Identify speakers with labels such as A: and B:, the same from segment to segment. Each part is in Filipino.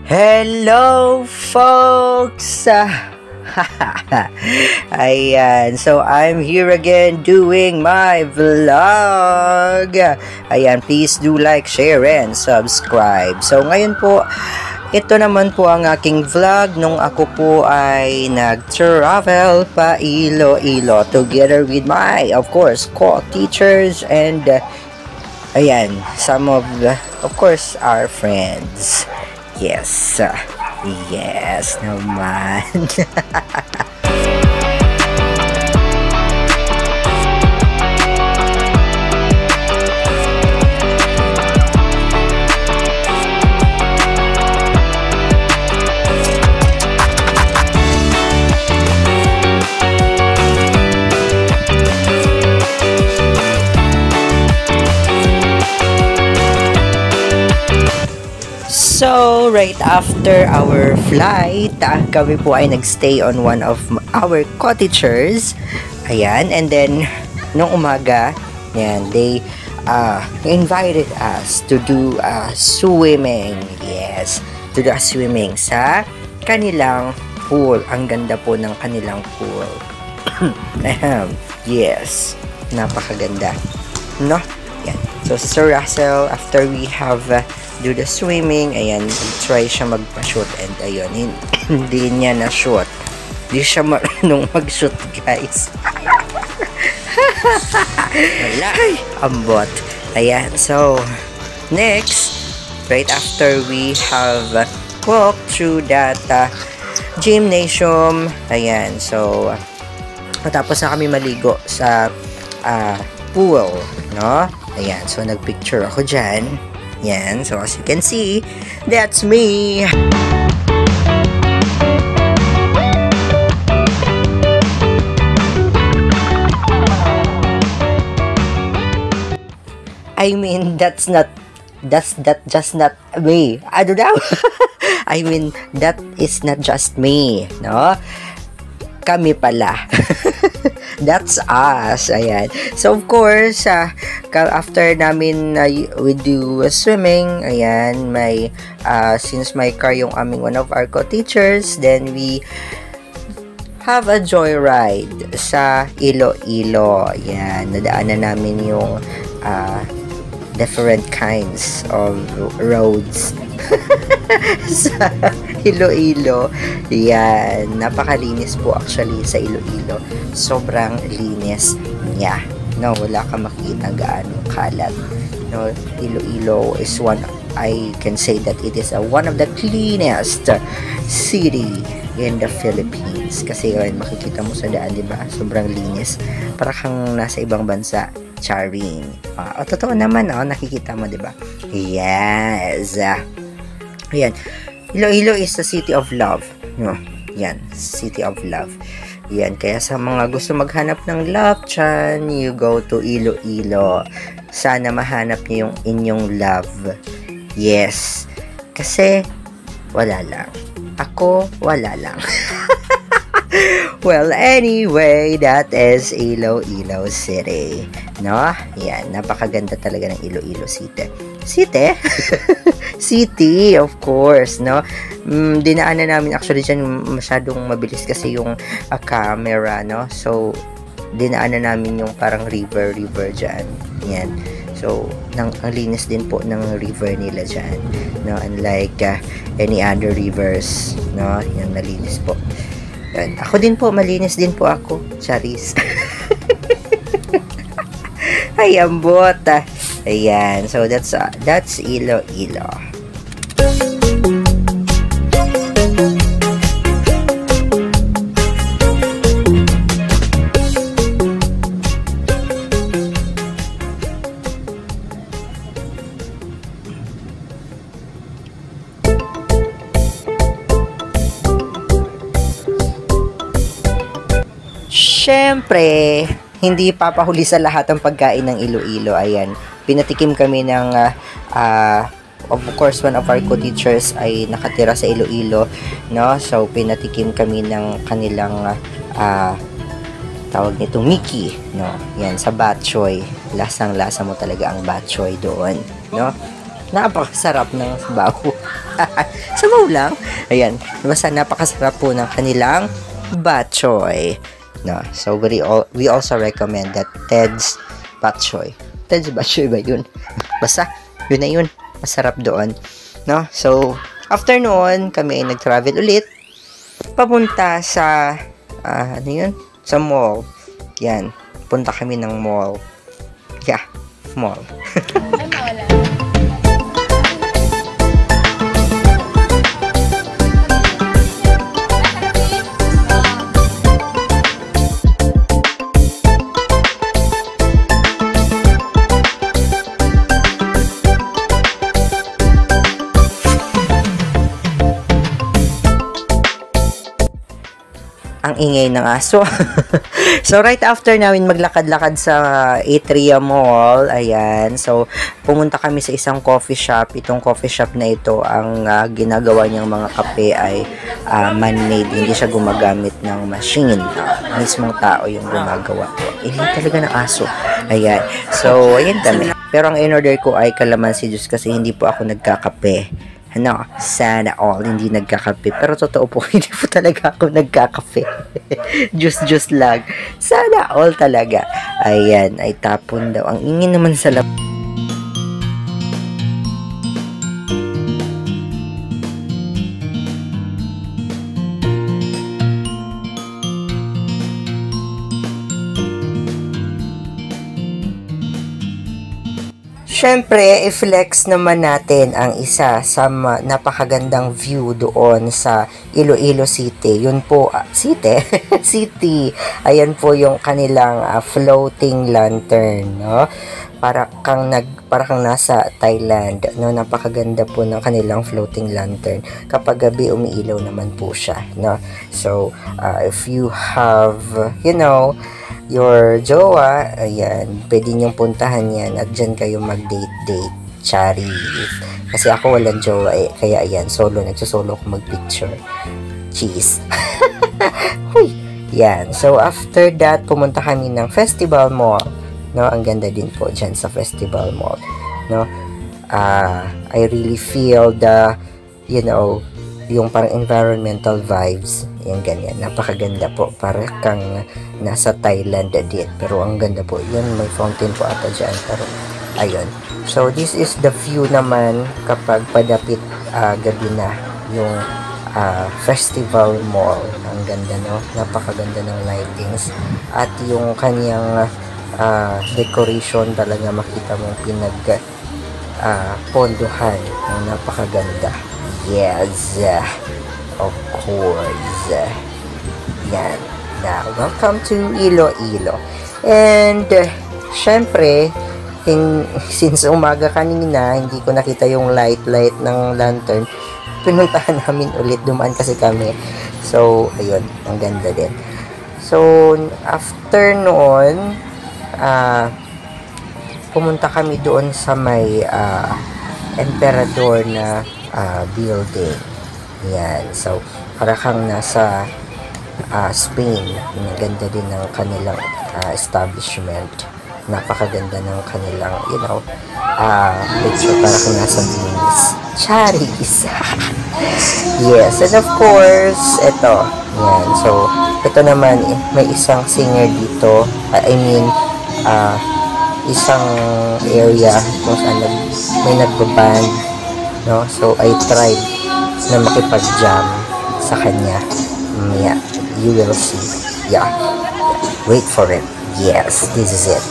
A: Hello, folks! Ayan, so I'm here again doing my vlog. Ayan, please do like, share, and subscribe. So ngayon po, ito naman po ang aking vlog nung ako po ay nag-travel pa Iloilo together with my, of course, co-teachers and ayan, some of course, our friends. Yes. Yes naman. So, right after our flight, kami po ay nagstay on one of our cottagers. Ayan, and then, nung umaga, yan, they invited us to do swimming. Yes, to do swimming sa kanilang pool. Ang ganda po ng kanilang pool. Yes, napakaganda. No? Yan. So, Sir Russell, after we have do the swimming, ayan, try siya magpa-shoot and ayun, hindi niya na-shoot. Hindi siya marunong mag-shoot, guys. Wala. Ay, ambot. Ayan, so, next, right after we have walked through that gymnasium, ayan, so, matapos na kami maligo sa pool, no? Ayan, so, nagpicture ako dyan. Yan, so as you can see, that's me. I mean, that's just not me. I don't know. I mean, that is not just me, no? Kami pala. That's us. Ayan. So, of course, after namin we do swimming, ayan, may, since my car yung aming one of our co-teachers, then we have a joyride sa Iloilo. Ayan. Nadaanan namin yung different kinds of roads sa Iloilo. Yan, napakalinis po actually sa Iloilo. Sobrang linis niya. No, wala ka makita gaano kalat. No, Iloilo is one, I can say that it is one of the cleanest city in the Philippines. Kasi yun, makikita mo sa daan, di ba? Sobrang linis. Para kang nasa ibang bansa. Charing. Totoo naman, nakikita mo, di ba? Yes. Ayan. Iloilo is the city of love. No? Yan. City of love. Yan. Kaya sa mga gusto maghanap ng love dyan, you go to Iloilo. Sana mahanap niyo yung inyong love. Yes. Kasi, wala lang. Ako, wala lang. Well, anyway, that is Iloilo City. No? Yan. Napakaganda talaga ng Iloilo City. City? City, of course, no? Dinaanan namin actually dyan masyadong mabilis kasi yung camera, no? So, dinaanan namin yung parang river dyan. Yan. So, ang linis din po ng river nila dyan. No? Unlike any other rivers, no? Yan, nalinis po. Yan. Ako din po, malinis din po ako. Charis. Ay, ambot. Ayan. So, that's Iloilo. Siyempre, hindi papahuli sa lahat ang pagkain ng Iloilo. Ayan, pinatikim kami ng of course one of our co-teachers ay nakatira sa Iloilo, no? So pinatikim kami ng kanilang tawag nito Mickey, no? Yan sa bok choy. Lasang-lasa mo talaga ang bok choy doon, no? Napakasarap ng sabaw. Sabaw lang. Ayan. Basta napakasarap po ng kanilang bok choy. No? So, we also recommend that Ted's bok choy. Ted's bok choy ba yun? Basta, yun na yun. Masarap doon. No? So, after noon, kami ay nag-travel ulit. Papunta sa, ano yun? Sa mall. Yan. Punta kami ng mall. Yeah. Mall. Ang ingay ng aso. So, right after namin maglakad-lakad sa Atria Mall, ayan, so, pumunta kami sa isang coffee shop. Itong coffee shop na ito, ang ginagawa niyang mga kape ay man-made. Hindi siya gumagamit ng machine. Mismong tao yung gumagawa po. Ingay talaga ng aso. Ayan. So, ayan kami. Pero ang in-order ko ay kalamansi juice kasi hindi po ako nagkakape. Ano, sana all hindi nagkakape. Pero totoo po, hindi po talaga ako nagkakape. Juice lang. Sana all talaga. Ayan, ay tapon daw. Ang ingin naman sa lab. Siyempre, i-flex naman natin ang isa sa napakagandang view doon sa Iloilo City. Yun po, City. City. Ayan po yung kanilang floating lantern, no? Para kang nasa Thailand, no? Napakaganda po ng kanilang floating lantern. Kapag gabi, umiilaw naman po siya, no? So, if you have, you know, your jowa, ayan, pwede niyong puntahan yan at dyan kayo mag-date-date, chari. Kasi ako walang jowa eh, kaya ayan, nagsosolo ako mag-picture. Cheese. Huy! Yan. So, after that, pumunta kami ng Festival Mall. No, ang ganda din po dyan sa Festival Mall. No, I really feel the, you know, yung parang environmental vibes. Yung ganyan. Napakaganda po. Para kang nasa Thailand din. Pero ang ganda po. Yan, may fountain po ata dyan. Pero, ayun. So, this is the view naman kapag padapit gabi na yung Festival Mall. Ang ganda, no? Napakaganda ng lightings. At yung kanyang decoration talaga makita mong ponduhan. Napakaganda. Yes. Of course. Yan. Now, welcome to Iloilo. And, syempre, since umaga kanina, hindi ko nakita yung light ng lantern. Pinuntahan namin ulit. Dumaan kasi kami. So, ayun. Ang ganda din. So, after noon, pumunta kami doon sa may Emperador na building. Yan. So, para kang nasa Spain. Ang ganda din ng kanilang establishment. Napakaganda ng kanilang, you know, picture para kang nasa Venice. Charis! Yes. And of course, ito. Yan. So, ito naman, may isang singer dito. I mean, isang area kung saan may nagbaband. No? So, I tried na makipag-jam sa kanya. Yeah, you will see. Yeah. Wait for it. Yes, this is it.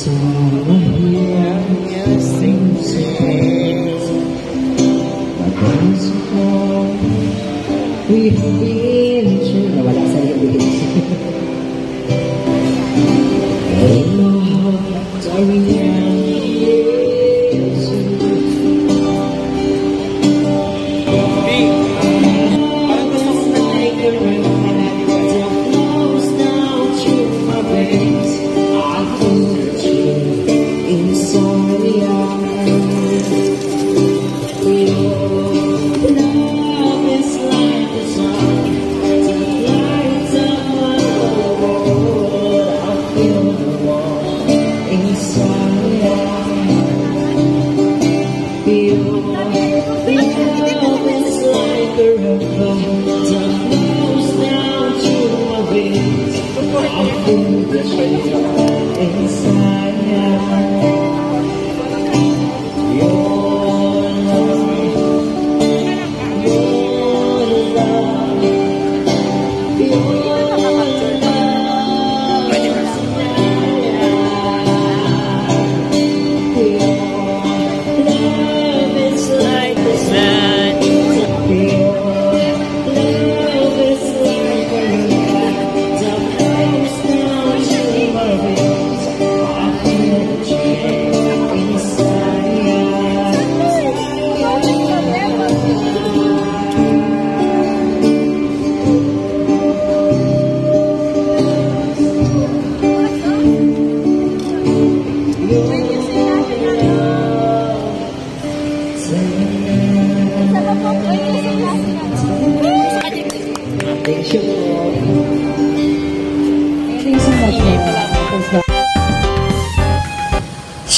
A: We've been through. Nawala sa iyo.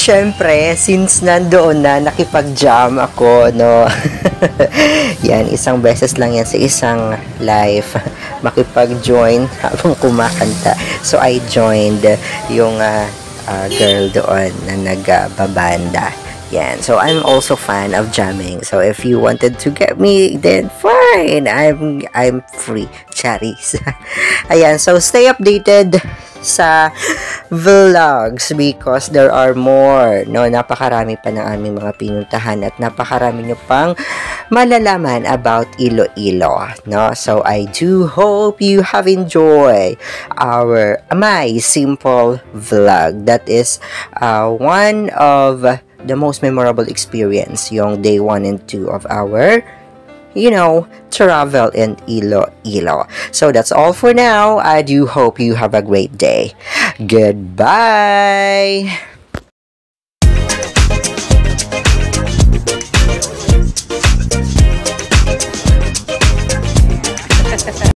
A: Siyempre, since nandoon na, nakipag-jam ako, no? Yan, isang beses lang yan sa isang live, makipag-join habang kumakanta. So, I joined yung girl doon na nagbabanda. Yan. So, I'm also fan of jamming. So, if you wanted to get me, then fine. I'm free. Charis. Ayan. So, stay updated sa vlogs because there are more, no? Napakarami pa ng aming mga pinuntahan at napakarami nyo pang malalaman about Iloilo, no? So I do hope you have enjoyed my simple vlog. That is one of the most memorable experience, yung day 1 and 2 of our travel in Iloilo. So that's all for now. I do hope you have a great day. Goodbye.